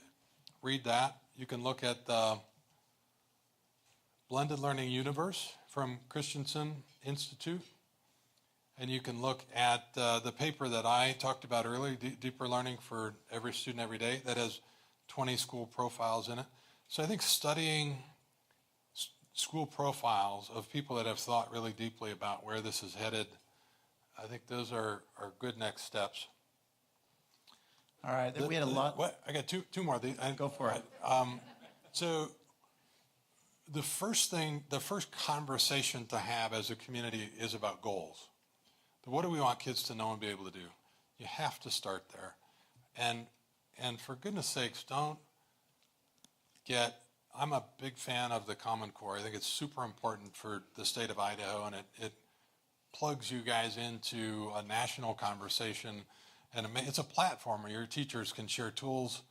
that. You can look at the Blended Learning Universe from Christensen Institute, and you can look at the paper that I talked about earlier, Deeper Learning for Every Student Every Day, that has 20 school profiles in it. So I think studying school profiles of people that have thought really deeply about where this is headed, I think those are good next steps. All right, we had a lot. I got two more. Go for it. So the first conversation to have as a community is about goals. What do we want kids to know and be able to do? You have to start there. And for goodness sakes, I'm a big fan of the Common Core. I think it's super important for the state of Idaho, and it plugs you guys into a national conversation, and it's a platform where your teachers can share tools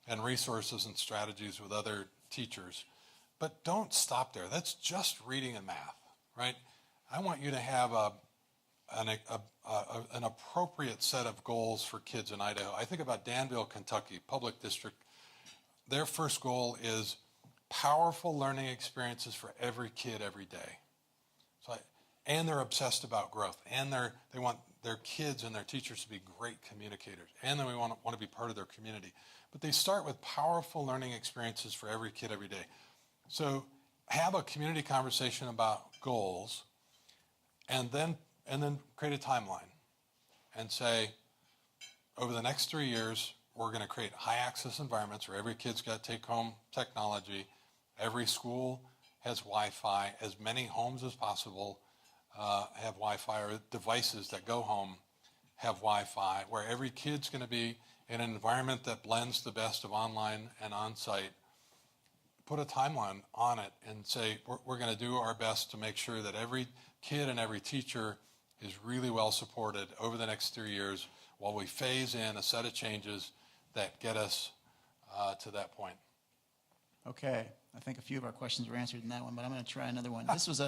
and resources and strategies with other teachers. But don't stop there. That's just reading and math, right? I want you to have an appropriate set of goals for kids in Idaho. I think about Danville, Kentucky, public district. Their first goal is powerful learning experiences for every kid every day. And they're obsessed about growth, and they want their kids and their teachers to be great communicators, and then we want to be part of their community. But they start with powerful learning experiences for every kid every day. So have a community conversation about goals, and then create a timeline and say, over the next 3 years, we're going to create high access environments where every kid's got take home technology. Every school has Wi-Fi. As many homes as possible have Wi-Fi, or devices that go home have Wi-Fi, where every kid's going to be in an environment that blends the best of online and on-site. Put a timeline on it and say, we're going to do our best to make sure that every kid and every teacher is really well supported over the next 3 years while we phase in a set of changes that get us to that point. Okay, I think a few of our questions were answered in that one, but I'm going to try another one. This was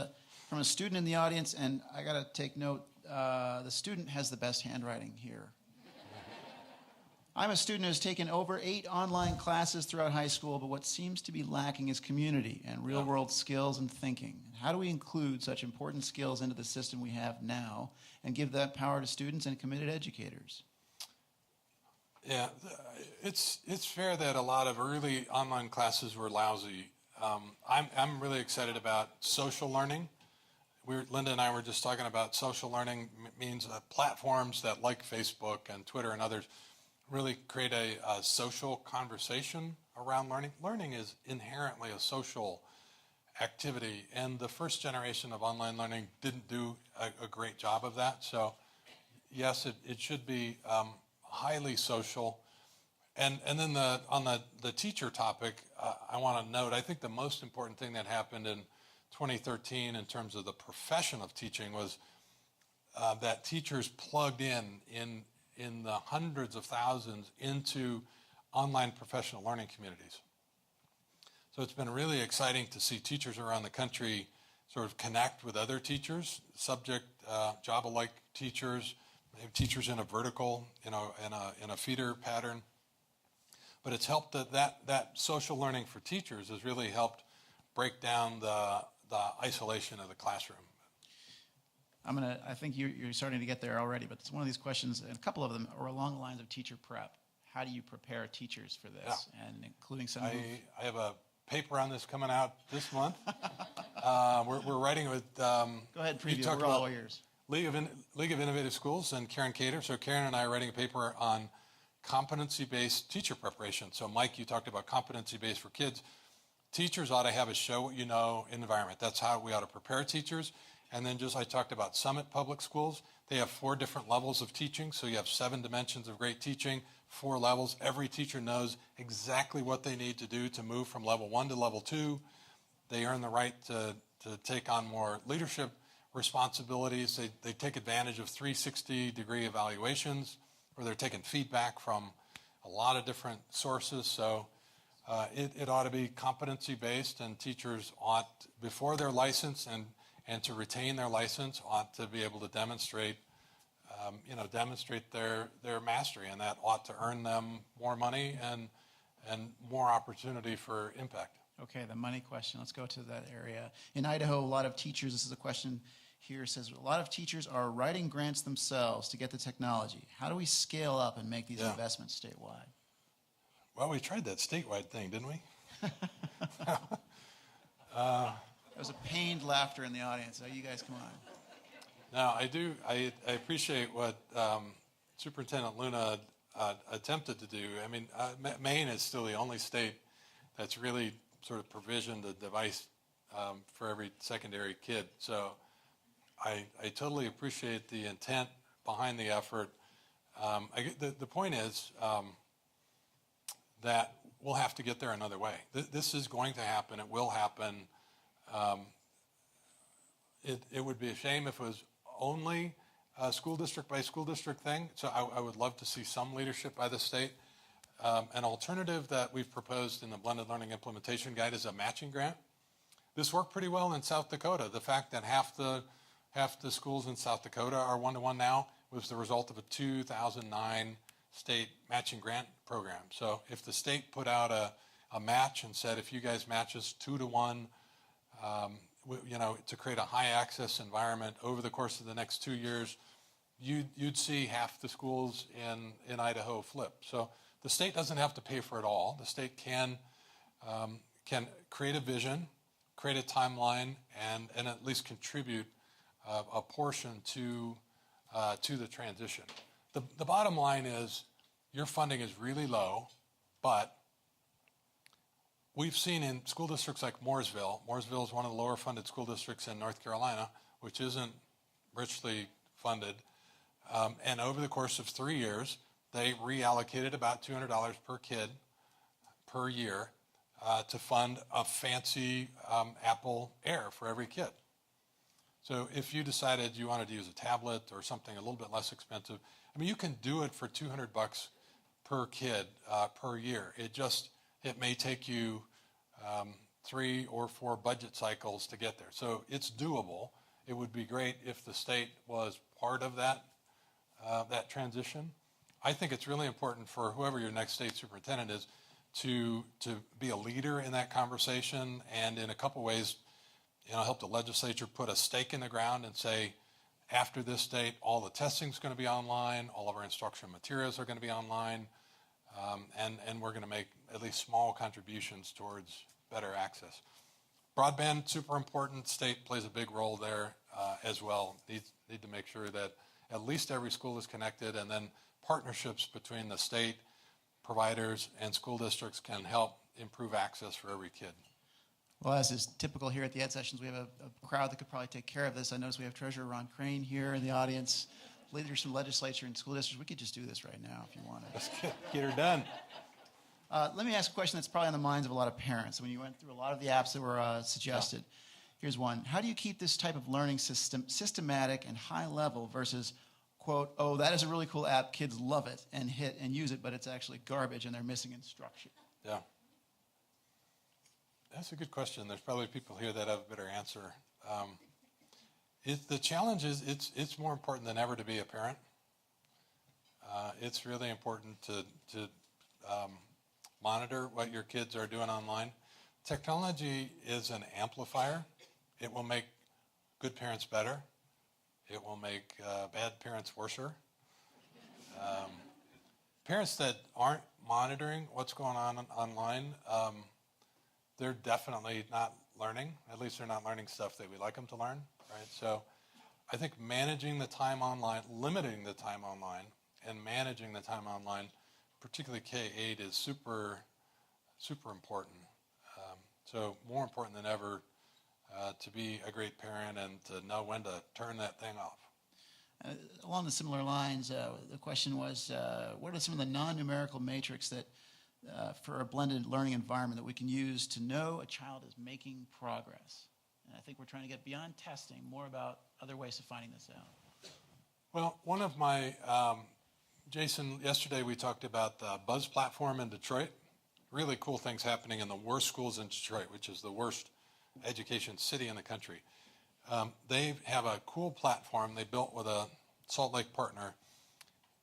from a student in the audience, and I got to take note, the student has the best handwriting here. I'm a student who has taken over 8 online classes throughout high school, but what seems to be lacking is community and real-world skills and thinking. How do we include such important skills into the system we have now and give that power to students and committed educators? Yeah, it's fair that a lot of early online classes were lousy. I'm really excited about social learning. Linda and I were just talking about social learning means platforms that, like Facebook and Twitter and others, really create a social conversation around learning. Learning is inherently a social activity, and the first generation of online learning didn't do a great job of that. So yes, it should be highly social. And then on the teacher topic, I want to note, I think the most important thing that happened in 2013 in terms of the profession of teaching was that teachers plugged in the hundreds of thousands into online professional learning communities. So it's been really exciting to see teachers around the country sort of connect with other teachers, subject, job-alike teachers, They have teachers in a vertical, in a feeder pattern. But it's helped that social learning for teachers has really helped break down the isolation of the classroom. I think you're starting to get there already, but it's one of these questions, and a couple of them are along the lines of teacher prep. How do you prepare teachers for this? Yeah. And including some I have a paper on this coming out this month. We're writing with... Go ahead, preview. We're all ears. League of Innovative Schools and Karen Cater. So Karen and I are writing a paper on competency-based teacher preparation. So Mike, you talked about competency-based for kids. Teachers ought to have a show what you know environment. That's how we ought to prepare teachers. And then I talked about Summit Public Schools. They have 4 different levels of teaching. So you have 7 dimensions of great teaching, 4 levels. Every teacher knows exactly what they need to do to move from level 1 to level 2. They earn the right to take on more leadership responsibilities. They take advantage of 360-degree evaluations, where they're taking feedback from a lot of different sources. So it ought to be competency-based, and teachers ought, before their license and to retain their license, ought to be able to demonstrate their mastery, and that ought to earn them more money and more opportunity for impact. Okay, the money question. Let's go to that area. In Idaho, a lot of teachers, this is a question here, says a lot of teachers are writing grants themselves to get the technology. How do we scale up and make these investments statewide? Well, we tried that statewide thing, didn't we? There was a pained laughter in the audience. So you guys come on. Now, I appreciate what Superintendent Luna attempted to do. I mean, Maine is still the only state that's really sort of provisioned a device for every secondary kid. So I totally appreciate the intent behind the effort. The point is that we'll have to get there another way. This is going to happen. It will happen. It would be a shame if it was only a school district by school district thing. So I would love to see some leadership by the state. An alternative that we've proposed in the Blended Learning Implementation Guide is a matching grant. This worked pretty well in South Dakota. The fact that half the schools in South Dakota are one-to-one now was the result of a 2009 state matching grant program. So if the state put out a match and said, if you guys match us 2-to-1, to create a high access environment over the course of the next 2 years, you'd see half the schools in Idaho flip. So the state doesn't have to pay for it all. The state can create a vision, create a timeline, and at least contribute a portion to the transition. The bottom line is your funding is really low, but we've seen in school districts like Mooresville is one of the lower funded school districts in North Carolina, which isn't richly funded. And over the course of 3 years, they reallocated about $200 per kid per year to fund a fancy Apple Air for every kid. So if you decided you wanted to use a tablet or something a little bit less expensive, I mean, you can do it for $200 per kid per year. It may take you 3 or 4 budget cycles to get there. So it's doable. It would be great if the state was part of that transition. I think it's really important for whoever your next state superintendent is to be a leader in that conversation, and in a couple ways, help the legislature put a stake in the ground and say, after this date, all the testing is going to be online, all of our instructional materials are going to be online, and we're going to make at least small contributions towards better access. Broadband, super important. State plays a big role there as well. Need to make sure that at least every school is connected, and then partnerships between the state, providers, and school districts can help improve access for every kid. Well, as is typical here at the Ed Sessions, we have a crowd that could probably take care of this. I notice we have Treasurer Ron Crane here in the audience, leaders from legislature and school districts. We could just do this right now if you wanted. Let's get her done. Let me ask a question that's probably on the minds of a lot of parents. When you went through a lot of the apps that were suggested, here's one. How do you keep this type of learning system systematic and high level versus, quote, oh, that is a really cool app, kids love it and hit and use it, but it's actually garbage and they're missing instruction? Yeah. That's a good question. There's probably people here that have a better answer. The challenge is it's more important than ever to be a parent. It's really important to monitor what your kids are doing online. Technology is an amplifier. It will make good parents better. It will make bad parents worser. Parents that aren't monitoring what's going on online, they're definitely not learning. At least they're not learning stuff that we like them to learn, right? So I think managing the time online, limiting the time online, and managing the time online, particularly K-8, is super, super important. So more important than ever to be a great parent and to know when to turn that thing off. Along the similar lines, the question was, what are some of the non-numerical metrics that, for a blended learning environment, that we can use to know a child is making progress? And I think we're trying to get beyond testing, more about other ways of finding this out. Well, one of my, Jason, yesterday we talked about the Buzz platform in Detroit. Really cool things happening in the worst schools in Detroit, which is the worst education city in the country. They have a cool platform they built with a Salt Lake partner,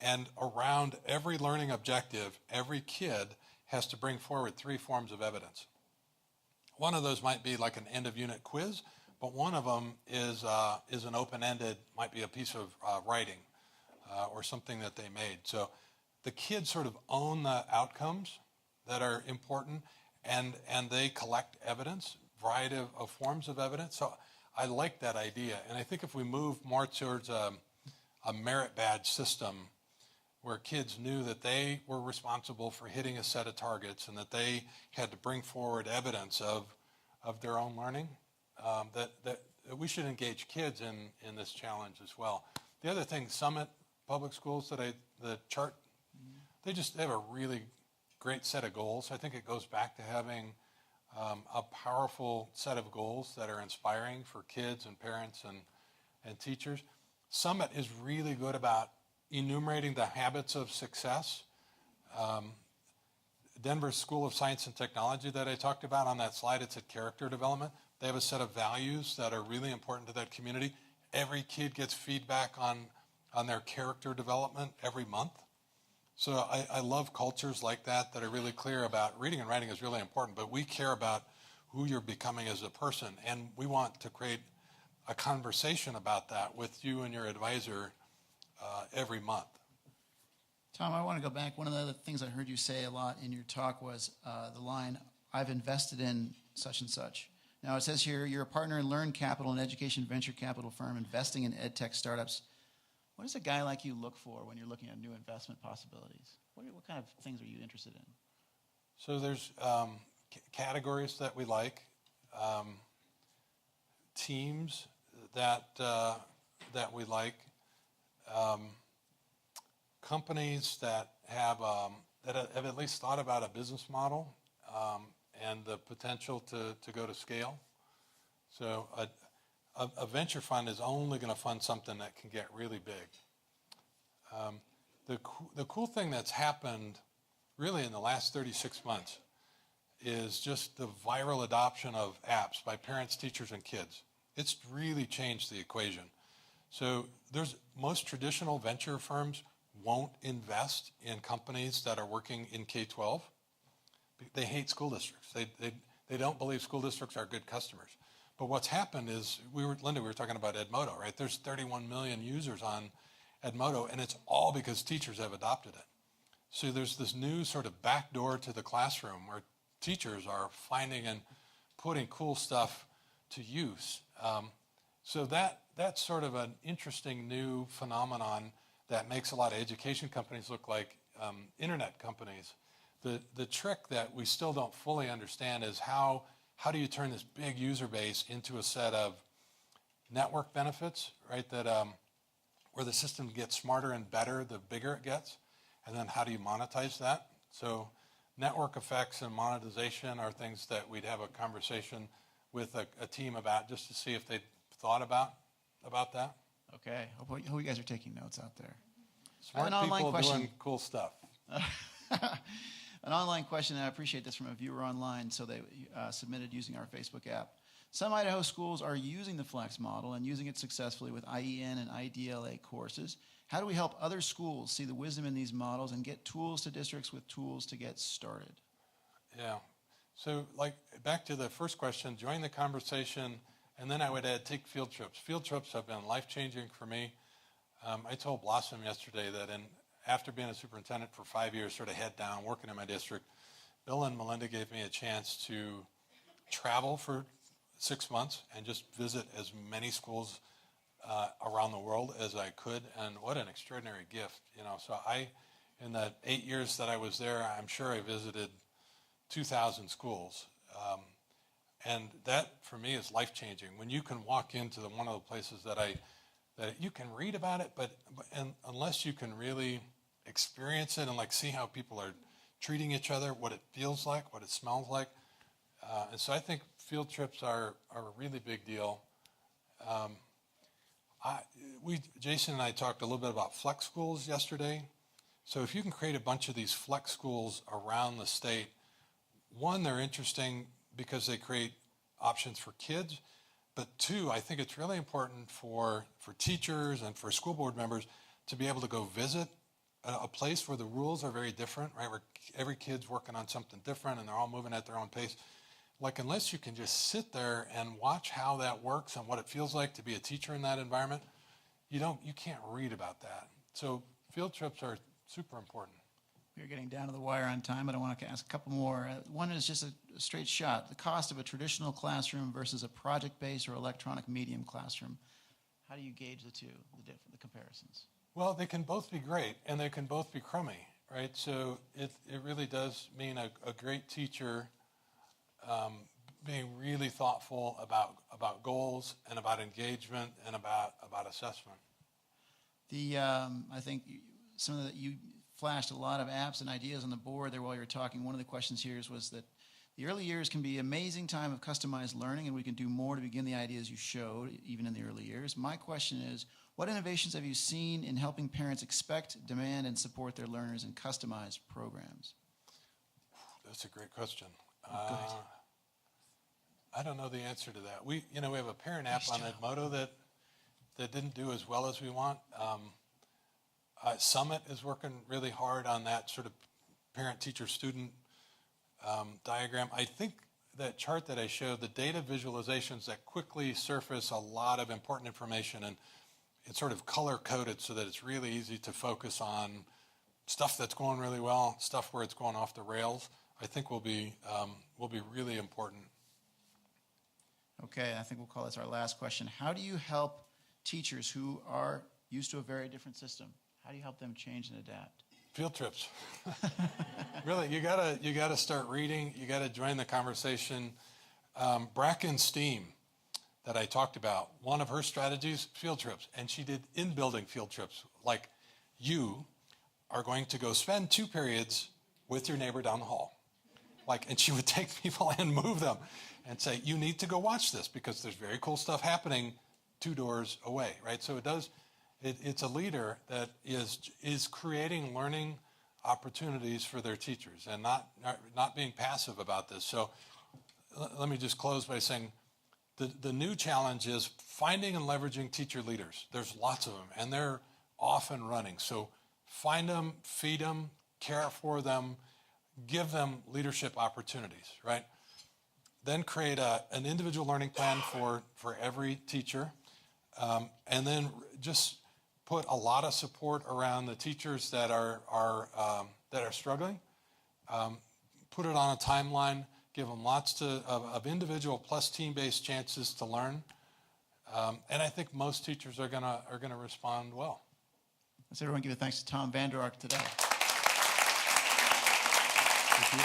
and around every learning objective, every kid has to bring forward 3 forms of evidence. One of those might be like an end-of-unit quiz, but one of them is an open-ended, might be a piece of writing or something that they made. So the kids sort of own the outcomes that are important, and they collect evidence, variety of forms of evidence. So I like that idea, and I think if we move more towards a merit badge system where kids knew that they were responsible for hitting a set of targets and that they had to bring forward evidence of their own learning, that we should engage kids in this challenge as well. The other thing, Summit Public Schools, the chart, they have a really great set of goals. I think it goes back to having a powerful set of goals that are inspiring for kids and parents and teachers. Summit is really good about enumerating the habits of success. Denver School of Science and Technology that I talked about on that slide, it's at character development. They have a set of values that are really important to that community. Every kid gets feedback on their character development every month. So I love cultures like that are really clear about reading and writing is really important, but we care about who you're becoming as a person, and we want to create a conversation about that with you and your advisor every month. Tom, I want to go back. One of the other things I heard you say a lot in your talk was the line, "I've invested in such and such." Now it says here, you're a partner in Learn Capital, an education venture capital firm investing in ed tech startups. What does a guy like you look for when you're looking at new investment possibilities? What kind of things are you interested in? So there's categories that we like, teams that we like, companies that have at least thought about a business model and the potential to go to scale. So a venture fund is only going to fund something that can get really big. The cool thing that's happened really in the last 36 months is just the viral adoption of apps by parents, teachers, and kids. It's really changed the equation. So most traditional venture firms won't invest in companies that are working in K-12. They hate school districts. They don't believe school districts are good customers. But what's happened is, Linda, we were talking about Edmodo, right? There's 31 million users on Edmodo, and it's all because teachers have adopted it. So there's this new sort of backdoor to the classroom where teachers are finding and putting cool stuff to use. So that's sort of an interesting new phenomenon that makes a lot of education companies look like internet companies. The trick that we still don't fully understand is how do you turn this big user base into a set of network benefits, right? That where the system gets smarter and better the bigger it gets, and then how do you monetize that? So network effects and monetization are things that we'd have a conversation with a team about, just to see if they thought about that. Okay, hope you guys are taking notes out there. Smart people doing cool stuff. An online question, and I appreciate this from a viewer online, so they submitted using our Facebook app. Some Idaho schools are using the flex model and using it successfully with IEN and IDLA courses. How do we help other schools see the wisdom in these models and get tools to districts with tools to get started? Yeah. So, like, back to the first question, join the conversation, and then I would add, take field trips. Field trips have been life-changing for me. I told Blossom yesterday that after being a superintendent for 5 years, sort of head down, working in my district, Bill and Melinda gave me a chance to travel for 6 months and just visit as many schools around the world as I could, and what an extraordinary gift, you know. So in the 8 years that I was there, I'm sure I visited 2,000 schools, and that for me is life-changing. When you can walk into one of the places that you can read about it, but unless you can really experience it and like see how people are treating each other, what it feels like, what it smells like, and so I think field trips are a really big deal. Jason and I talked a little bit about flex schools yesterday. So if you can create a bunch of these flex schools around the state, one, they're interesting because they create options for kids, but two, I think it's really important for teachers and for school board members to be able to go visit a place where the rules are very different, right? Where every kid's working on something different and they're all moving at their own pace. Like, unless you can just sit there and watch how that works and what it feels like to be a teacher in that environment, you can't read about that. So field trips are super important. We're getting down to the wire on time, but I want to ask a couple more. One is just a straight shot. The cost of a traditional classroom versus a project-based or electronic medium classroom. How do you gauge the two, the comparisons? Well, they can both be great, and they can both be crummy, right? So it really does mean a great teacher being really thoughtful about goals and about engagement and about assessment. I think you flashed a lot of apps and ideas on the board there while you were talking. One of the questions here was that the early years can be an amazing time of customized learning, and we can do more to begin the ideas you showed, even in the early years. My question is, what innovations have you seen in helping parents expect, demand, and support their learners in customized programs? That's a great question. I don't know the answer to that. We have a parent app on Edmodo that didn't do as well as we want. Summit is working really hard on that sort of parent, teacher, student diagram. I think that chart that I showed, the data visualizations that quickly surface a lot of important information, and it's sort of color-coded so that it's really easy to focus on stuff that's going really well, stuff where it's going off the rails, I think will be really important. Okay, I think we'll call this our last question. How do you help teachers who are used to a very different system? How do you help them change and adapt? Field trips. Really, you gotta start reading. You gotta join the conversation. Bracken Steam, that I talked about, one of her strategies, field trips, and she did in-building field trips. Like, you are going to go spend 2 periods with your neighbor down the hall. And she would take people and move them and say, you need to go watch this because there's very cool stuff happening 2 doors away, right? So it's a leader that is creating learning opportunities for their teachers and not being passive about this. So let me just close by saying the new challenge is finding and leveraging teacher leaders. There's lots of them, and they're off and running. So find them, feed them, care for them, give them leadership opportunities, right? Then create an individual learning plan for every teacher, and then just put a lot of support around the teachers that are struggling. Put it on a timeline. Give them lots of individual plus team-based chances to learn, and I think most teachers are gonna respond well. Let's everyone give a thanks to Tom Vander Ark today. Thank you.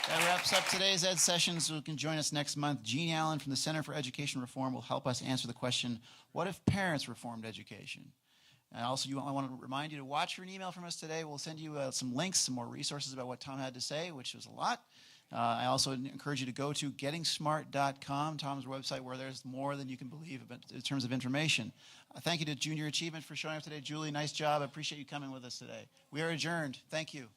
That wraps up today's Ed Sessions. So you can join us next month. Jean Allen from the Center for Education Reform will help us answer the question, what if parents reformed education? And also, I want to remind you to watch for an email from us today. We'll send you some links, some more resources about what Tom had to say, which was a lot. I also encourage you to go to gettingsmart.com, Tom's website, where there's more than you can believe in terms of information. Thank you to Junior Achievement for showing up today. Julie, nice job. I appreciate you coming with us today. We are adjourned. Thank you.